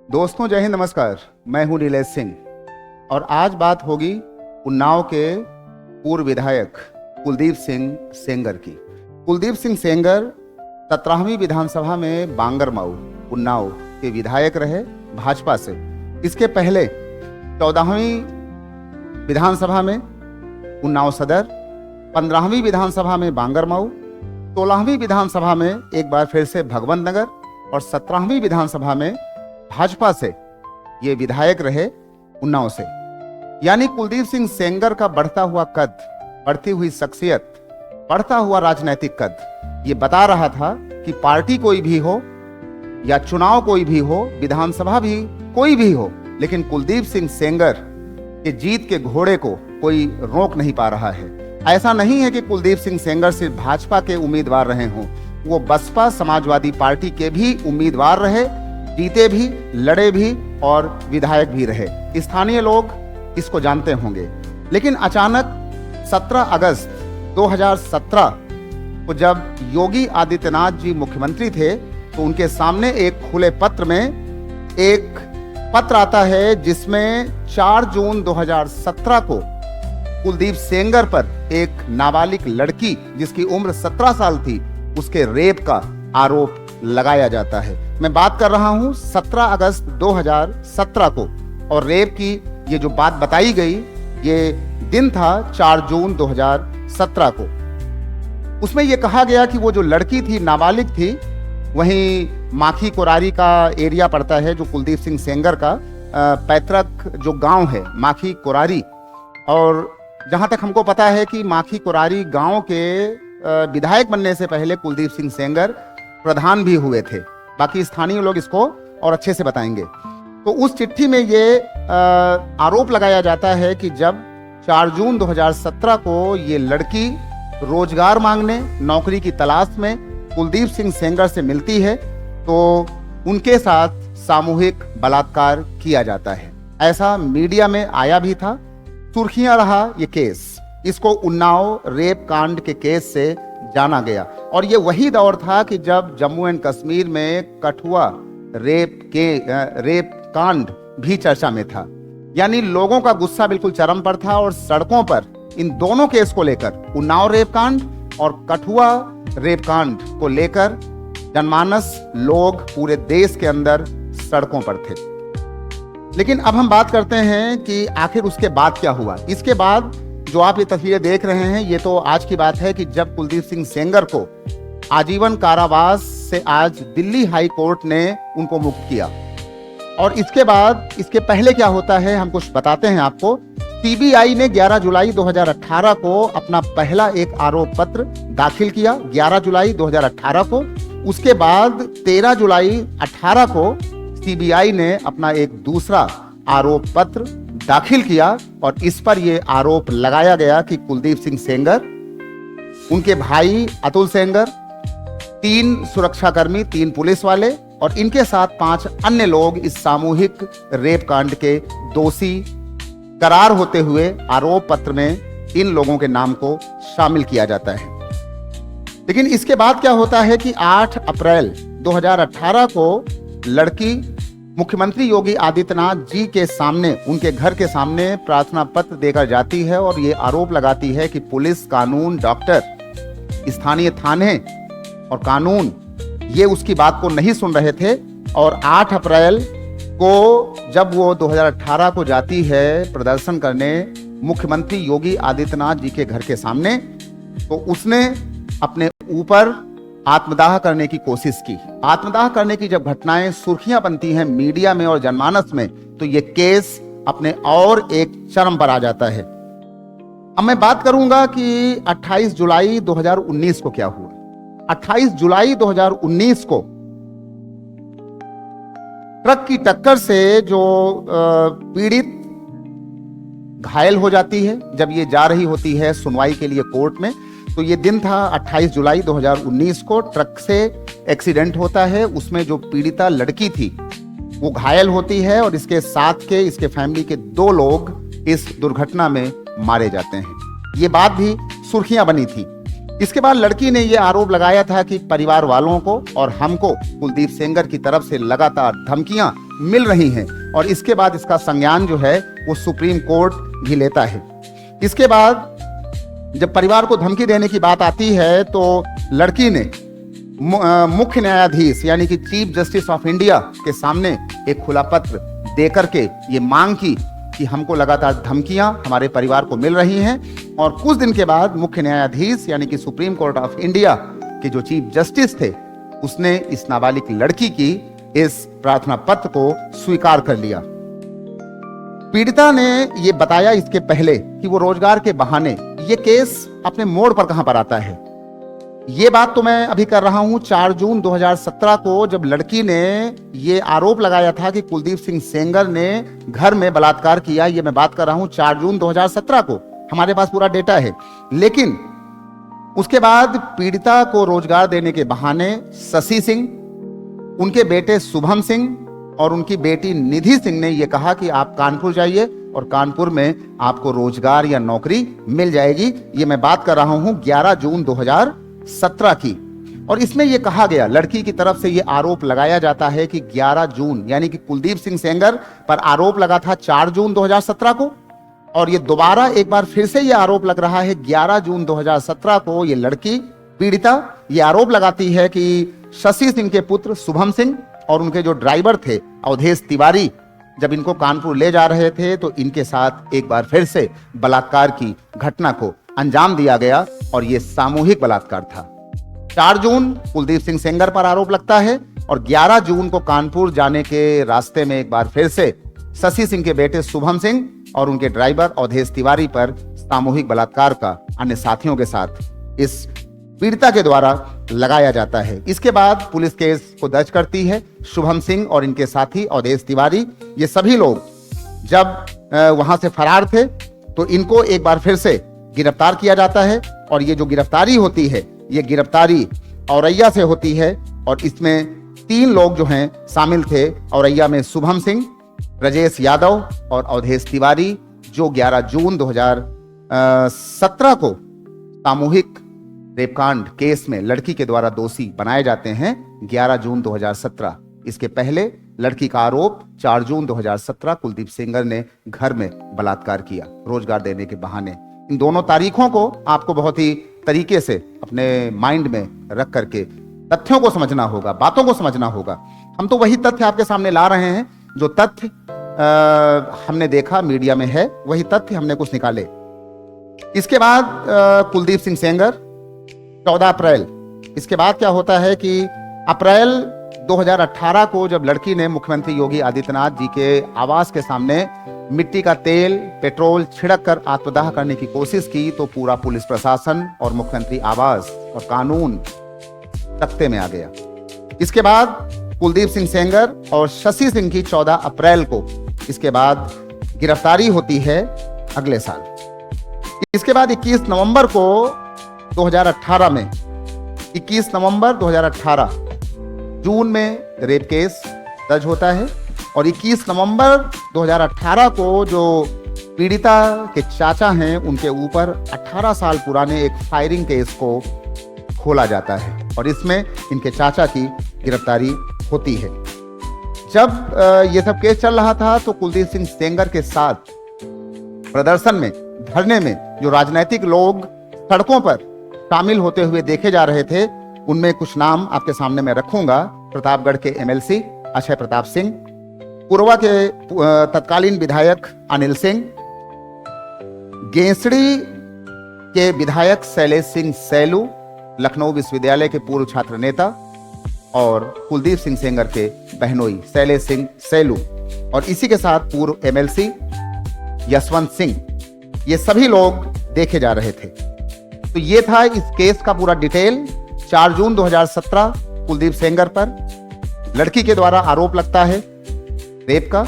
दोस्तों जय हिंद, नमस्कार। मैं हूं नीलेश सिंह और आज बात होगी उन्नाव के पूर्व विधायक कुलदीप सिंह सेंगर की। कुलदीप सिंह सेंगर 17वीं विधानसभा में बांगरमऊ उन्नाव के विधायक रहे भाजपा से। इसके पहले 14वीं विधानसभा में उन्नाव सदर, 15वीं विधानसभा में बांगरमऊ, 16वीं विधानसभा में एक बार फिर से भगवंत नगर और 17वीं विधानसभा में भाजपा से ये विधायक रहे उन्नाव से। यानी कुलदीप सिंह सेंगर का बढ़ता हुआ कद, बढ़ती हुई शख्सियत, बढ़ता हुआ राजनीतिक कद ये बता रहा था कि पार्टी कोई भी हो या चुनाव कोई भी हो, विधानसभा भी कोई भी हो, लेकिन कुलदीप सिंह सेंगर के जीत के घोड़े को कोई रोक नहीं पा रहा है। ऐसा नहीं है कि कुलदीप सिंह सेंगर सिर्फ भाजपा के उम्मीदवार रहे हों, वो बसपा समाजवादी पार्टी के भी उम्मीदवार रहे, जीते भी, लड़े भी और विधायक भी रहे। स्थानीय लोग इसको जानते होंगे। लेकिन अचानक 17 अगस्त 2017 को जब योगी आदित्यनाथ जी मुख्यमंत्री थे तो उनके सामने एक खुले पत्र में एक पत्र आता है जिसमें 4 जून 2017 को कुलदीप सेंगर पर एक नाबालिग लड़की जिसकी उम्र 17 साल थी उसके रेप का आरोप लगाया जाता है। मैं बात कर रहा हूं 17 अगस्त 2017 को, और रेप की ये जो बात बताई गई ये दिन था 4 जून 2017 को। उसमें ये कहा गया कि वो जो लड़की थी, नाबालिग थी, वहीं माखी कोरारी का एरिया पड़ता है जो कुलदीप सिंह सेंगर का पैतृक जो गांव है माखी कोरारी। और जहां तक हमको पता है कि माखी कोरारी गांव के विधायक बनने से पहले कुलदीप सिंह सेंगर प्रधान भी हुए थे। बाकी स्थानीय लोग इसको और अच्छे से बताएंगे। तो उस चिट्ठी में ये आरोप लगाया जाता है कि जब 4 जून 2017 को ये लड़की रोजगार मांगने, नौकरी की तलाश में कुलदीप सिंह सेंगर से मिलती है तो उनके साथ सामूहिक बलात्कार किया जाता है। ऐसा मीडिया में आया भी था, सुर्खियां रहा ये केस। इसको उन्नाव रेप कांड के केस से जाना गया। और ये वही दौर था कि जब जम्मू एंड कश्मीर में कठुआ रेप कांड भी चर्चा में था। यानी लोगों का गुस्सा बिल्कुल चरम पर था और सड़कों पर इन दोनों केस को लेकर, उन्नाव रेप कांड और कठुआ रेप कांड को लेकर जनमानस लोग पूरे देश के अंदर सड़कों पर थे। लेकिन अब हम बात करते हैं कि आखिर उसके बाद क्या हुआ। इसके बाद जो आप ये तस्वीरें देख रहे हैं ये तो आज की बात है कि जब कुलदीप सिंह सेंगर को आजीवन कारावास से आज दिल्ली हाई कोर्ट ने उनको मुक्त किया। और इसके बाद, इसके पहले क्या होता है हम कुछ बताते हैं आपको। सीबीआई ने 11 जुलाई 2018 को अपना पहला एक आरोप पत्र दाखिल किया, 11 जुलाई 2018 को। उसके बाद 13 जुलाई 18 को सीबीआई ने अपना एक दूसरा आरोप पत्र दाखिल किया और इस पर यह आरोप लगाया गया कि कुलदीप सिंह सेंगर, उनके भाई अतुल सेंगर, 3 सुरक्षाकर्मी, 3 पुलिस वाले और इनके साथ 5 अन्य लोग इस सामूहिक रेप कांड के दोषी करार होते हुए आरोप पत्र में इन लोगों के नाम को शामिल किया जाता है। लेकिन इसके बाद क्या होता है कि 8 अप्रैल 2018 को लड़की मुख्यमंत्री योगी आदित्यनाथ जी के सामने, उनके घर के सामने प्रार्थना पत्र देकर जाती है और ये आरोप लगाती है कि पुलिस, कानून, डॉक्टर, स्थानीय थाने और कानून ये उसकी बात को नहीं सुन रहे थे। और 8 अप्रैल को जब वो 2018 को जाती है प्रदर्शन करने मुख्यमंत्री योगी आदित्यनाथ जी के घर के सामने, तो उसने अपने ऊपर आत्मदाह करने की कोशिश की। आत्मदाह करने की जब घटनाएं सुर्खियां बनती हैं मीडिया में और जनमानस में तो ये केस अपने और एक चरम पर आ जाता है। अब मैं बात करूंगा कि 28 जुलाई 2019 को क्या हुआ। 28 जुलाई 2019 को ट्रक की टक्कर से जो पीड़ित घायल हो जाती है, जब ये जा रही होती है सुनवाई के लिए कोर्ट में, तो ये दिन था 28 जुलाई 2019 को ट्रक से एक्सीडेंट होता है। उसमें जो पीड़िता लड़की थी वो घायल होती है और इसके साथ के, इसके फैमिली के 2 लोग इस दुर्घटना में मारे जाते हैं। ये बात भी सुर्खियां बनी थी। इसके बाद लड़की ने ये आरोप लगाया था कि परिवार वालों को और हमको कुलदीप सेंगर की तरफ से लगातार धमकियां मिल रही हैं और इसके बाद इसका संज्ञान जो है वो सुप्रीम कोर्ट भी लेता है। इसके बाद जब परिवार को धमकी देने की बात आती है तो लड़की ने मुख्य न्यायाधीश यानी कि चीफ जस्टिस ऑफ इंडिया के सामने एक खुला पत्र देकर के ये मांग की कि हमको लगातार धमकियां हमारे परिवार को मिल रही हैं। और कुछ दिन के बाद मुख्य न्यायाधीश यानी कि सुप्रीम कोर्ट ऑफ इंडिया के जो चीफ जस्टिस थे उसने इस नाबालिग लड़की की इस प्रार्थना पत्र को स्वीकार कर लिया। पीड़िता ने यह बताया इसके पहले कि वो रोजगार के बहाने ये केस अपने मोड़ पर कहां पर आता है। ये बात तो मैं अभी कर रहा हूं 4 जून 2017 को, जब लड़की ने ये आरोप लगाया था कि कुलदीप सिंह सेंगर ने घर में बलात्कार किया। ये मैं बात कर रहा हूं 4 जून 2017 को, हमारे पास पूरा डेटा है। लेकिन उसके बाद पीड़िता को रोजगार देने के बहाने शशि सिंह, उनके बेटे शुभम सिंह और उनकी बेटी निधि सिंह ने यह कहा कि आप कानपुर जाइए और कानपुर में आपको रोजगार या नौकरी मिल जाएगी। ये मैं बात कर रहा हूं 11 जून 2017 की। और इसमें यह कहा गया, लड़की की तरफ से यह आरोप लगाया जाता है कि 11 जून यानी कि कुलदीप सिंह सेंगर पर आरोप लगा था 4 जून 2017 को, और ये दोबारा एक बार फिर से ये आरोप लग रहा है 11 जून 2017 को। ये लड़की पीड़िता ये आरोप लगाती है कि शशि सिंह के पुत्र शुभम सिंह और उनके जो ड्राइवर थे अवधेश तिवारी, जब इनको कानपुर ले जा रहे थे तो इनके साथ एक बार फिर से बलात्कार की घटना को अंजाम दिया गया और ये सामूहिक बलात्कार था। 4 जून कुलदीप सिंह सेंगर पर आरोप लगता है और 11 जून को कानपुर जाने के रास्ते में एक बार फिर से शशि सिंह के बेटे शुभम सिंह और उनके ड्राइवर अवधेश तिवारी पर सामूहिक बलात्कार का अन्य साथियों के साथ इस पीड़िता के द्वारा लगाया जाता है। इसके बाद पुलिस केस को दर्ज करती है। शुभम सिंह और इनके साथी अवधेश तिवारी ये सभी लोग जब वहां से फरार थे तो इनको एक बार फिर से गिरफ्तार किया जाता है और ये जो गिरफ्तारी होती है ये गिरफ्तारी औरैया से होती है और इसमें 3 लोग जो हैं शामिल थे। औरैया में शुभम सिंह, ब्रजेश यादव और अवधेश तिवारी, जो 11 जून 2017 को सामूहिक रेपकांड केस में लड़की के द्वारा दोषी बनाए जाते हैं 11 जून 2017। इसके पहले लड़की का आरोप 4 जून 2017 कुलदीप सेंगर ने घर में बलात्कार किया रोजगार देने के बहाने। इन दोनों तारीखों को आपको बहुत ही तरीके से अपने माइंड में रख करके तथ्यों को समझना होगा, बातों को समझना होगा। हम तो वही तथ्य आपके सामने ला रहे हैं जो तथ्य हमने देखा मीडिया में है, वही तथ्य हमने कुछ निकाले। इसके बाद कुलदीप सिंह सेंगर 14 अप्रैल, इसके बाद क्या होता है कि अप्रैल 2018 को जब लड़की ने मुख्यमंत्री योगी आदित्यनाथ जी के आवास के सामने मिट्टी का तेल, पेट्रोल छिड़क कर आत्मदाह करने की कोशिश की तो पूरा पुलिस प्रशासन और मुख्यमंत्री आवास और कानून तख्ते में आ गया। इसके बाद कुलदीप सिंह सेंगर और शशि सिंह की 14 अप्रैल को इसके बाद गिरफ्तारी होती है अगले साल। इसके बाद 21 नवंबर को 2018 में 21 नवंबर 2018 जून में रेप केस दर्ज होता है और 21 नवंबर 2018 को जो पीड़िता के चाचा हैं उनके ऊपर 18 साल पुराने एक फायरिंग केस को खोला जाता है और इसमें इनके चाचा की गिरफ्तारी होती है। जब ये सब केस चल रहा था तो कुलदीप सिंह सेंगर के साथ प्रदर्शन में, धरने में जो राजनीतिक लोग सड़कों पर शामिल होते हुए देखे जा रहे थे उनमें कुछ नाम आपके सामने मैं रखूंगा। प्रतापगढ़ के एमएलसी अक्षय प्रताप सिंह, पुरवा के तत्कालीन विधायक अनिल सिंह, गेंसड़ी के विधायक शैलेश सिंह सैलू, लखनऊ विश्वविद्यालय के पूर्व छात्र नेता, और कुलदीप सिंह सेंगर के बहनोई शैलेश सिंह सैलू, और इसी के साथ पूर्व एमएलसी यशवंत सिंह, ये सभी लोग देखे जा रहे थे। तो ये था इस केस का पूरा डिटेल। 4 जून 2017 कुलदीप सेंगर पर लड़की के द्वारा आरोप लगता है रेप का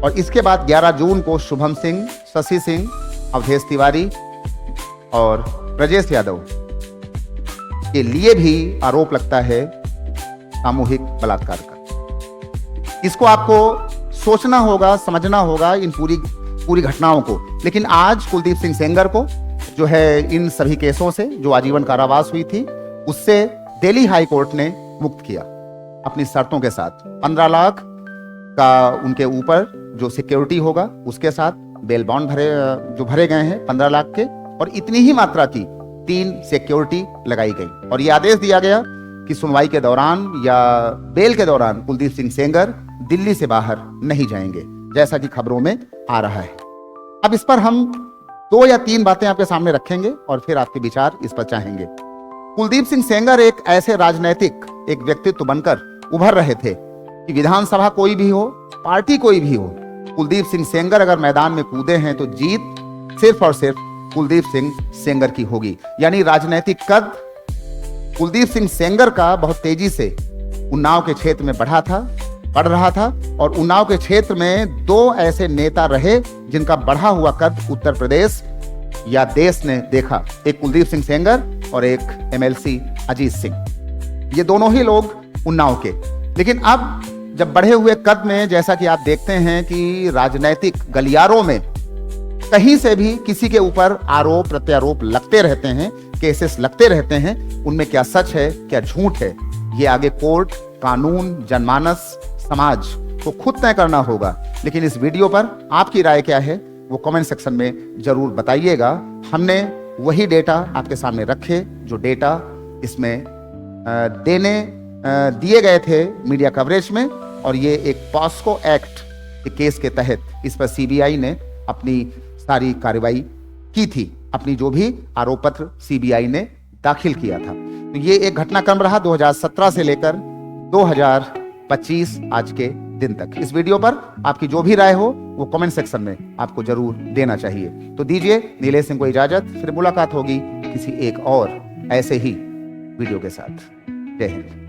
और इसके बाद 11 जून को शुभम सिंह, शशि सिंह, अवधेश तिवारी और ब्रजेश यादव के लिए भी आरोप लगता है सामूहिक बलात्कार का। इसको आपको सोचना होगा, समझना होगा इन पूरी घटनाओं को। लेकिन आज कुलदीप सिंह सेंगर को जो है इन सभी केसों से जो आजीवन कारावास हुई थी उससे दिल्ली हाई कोर्ट ने मुक्त किया अपनी शर्तों के साथ। 15 लाख का उनके ऊपर जो सिक्योरिटी होगा उसके साथ बेल बॉन्ड भरे गए हैं 15 लाख के, और इतनी ही मात्रा की 3 सिक्योरिटी लगाई गई। और यह आदेश दिया गया कि सुनवाई के दौरान या बेल के दौरान कुलदीप सिंह सेंगर दिल्ली से बाहर नहीं जाएंगे, जैसा कि खबरों में आ रहा है। अब इस पर हम 2 या 3 बातें आपके सामने रखेंगे और फिर आपके विचार इस पर चाहेंगे। कुलदीप सिंह सेंगर एक ऐसे राजनीतिक एक व्यक्तित्व बनकर उभर रहे थे कि विधानसभा कोई भी हो, पार्टी कोई भी हो, कुलदीप सिंह सेंगर अगर मैदान में कूदे हैं तो जीत सिर्फ और सिर्फ कुलदीप सिंह सेंगर की होगी। यानी राजनीतिक कद कुलदीप सिंह सेंगर का बहुत तेजी से उन्नाव के क्षेत्र में बढ़ रहा था, और उन्नाव के क्षेत्र में 2 ऐसे नेता रहे जिनका बढ़ा हुआ कद उत्तर प्रदेश या देश ने देखा, एक कुलदीप सिंह सेंगर और एक MLC अजीत सिंह। ये दोनों ही लोग उन्नाव के। लेकिन अब जब बढ़े हुए कद में जैसा कि आप देखते हैं कि राजनीतिक गलियारों में कहीं से भी किसी के ऊपर आरोप प्रत्यारोप लगते रहते हैं, केसेस लगते रहते हैं, उनमें क्या सच है क्या झूठ है, ये आगे कोर्ट, कानून, जनमानस, समाज को खुद तय करना होगा। लेकिन इस वीडियो पर आपकी राय क्या है वो कमेंट सेक्शन में जरूर बताइएगा। हमने वही डेटा आपके सामने रखे जो डेटा इसमें दिए गए थे मीडिया कवरेज में, और ये एक पॉस्को एक्ट के केस के तहत इस पर CBI ने अपनी सारी कार्रवाई की थी, अपनी जो भी आरोप पत्र CBI ने दाखिल किया था। तो ये एक घटनाक्रम रहा 2017 से लेकर 2025 आज के दिन तक। इस वीडियो पर आपकी जो भी राय हो वो कमेंट सेक्शन में आपको जरूर देना चाहिए। तो दीजिए नीलेश सिंह को इजाजत, फिर मुलाकात होगी किसी एक और ऐसे ही वीडियो के साथ। जय हिंद।